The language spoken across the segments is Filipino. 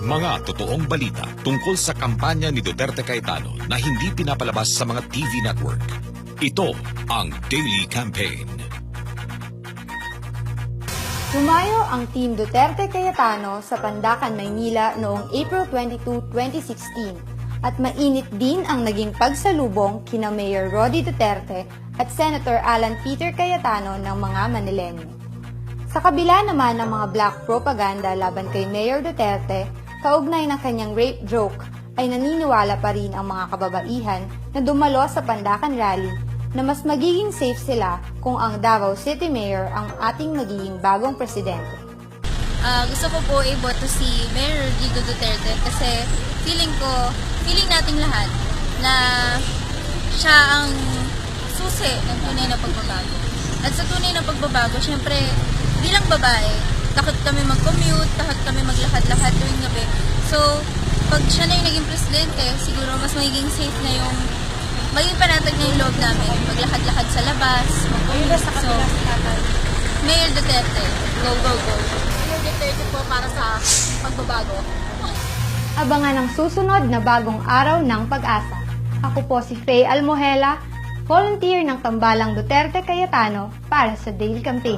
Mga totoong balita tungkol sa kampanya ni Duterte Cayetano na hindi pinapalabas sa mga TV network. Ito ang Daily Campaign. Tumayo ang Team Duterte Cayetano sa Pandacan, Maynila noong April 22, 2016 at mainit din ang naging pagsalubong kina Mayor Rody Duterte at Senator Alan Peter Cayetano ng mga Manileño. Sa kabila naman ng mga black propaganda laban kay Mayor Duterte, kaugnay ng kanyang rape joke, ay naniniwala pa rin ang mga kababaihan na dumalo sa Pandacan Rally na mas magiging safe sila kung ang Davao City Mayor ang ating magiging bagong presidente. Gusto ko po iboto si Mayor Rodrigo Duterte kasi feeling nating lahat na siya ang susi ng tunay na pagbabago. At sa tunay na pagbabago, syempre, bilang babae, takot kami mag-commute, takot kami maglakad-lakad tuwing gabi. So, pag siya na yung naging presidente, siguro mas magiging safe na yung maging panatag na yung loob namin. Maglakad-lakad sa labas, mag-commute. So, Mayor Duterte, go, go, go. Mayor Duterte po para sa pagbabago. Abangan ang susunod na bagong araw ng pag-asa. Ako po si Faye Almohela, volunteer ng Tambalang Duterte Cayetano para sa Daily Campaign.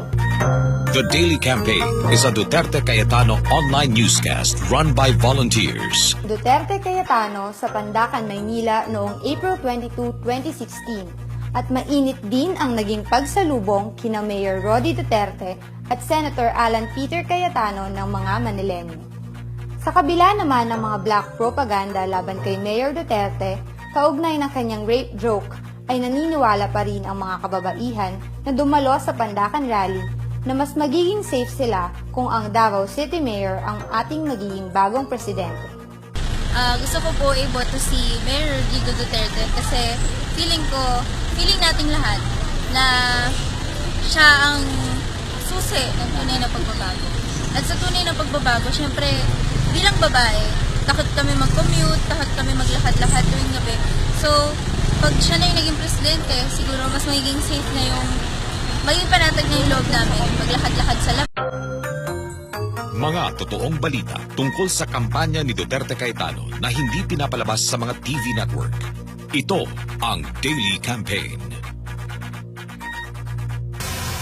The Daily Campaign is a Duterte Cayetano online newscast run by volunteers. Duterte Cayetano sa Pandacan, Maynila noong April 22, 2016 at mainit din ang naging pagsalubong kina Mayor Rody Duterte at Senator Alan Peter Cayetano ng mga Manileño. Sa kabila naman ng mga black propaganda laban kay Mayor Duterte, kaugnay ng kanyang rape joke, ay naniniwala pa rin ang mga kababaihan na dumalo sa Pandacan Rally na mas magiging safe sila kung ang Davao City Mayor ang ating magiging bagong presidente. Gusto ko po iboto si Mayor Rodrigo Duterte kasi feeling nating lahat na siya ang susi ng tunay na pagbabago. At sa tunay na pagbabago, syempre, bilang babae, takot kami mag-commute, takot kami maglakad-lakad tuwing gabi. So, pag siya na yung naging presidente, siguro mas magiging safe na yung maging panatag na yung loob namin, maglakad-lakad sa labas. Mga totoong balita tungkol sa kampanya ni Duterte Cayetano na hindi pinapalabas sa mga TV network. Ito ang Daily Campaign.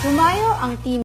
Tumayo ang Team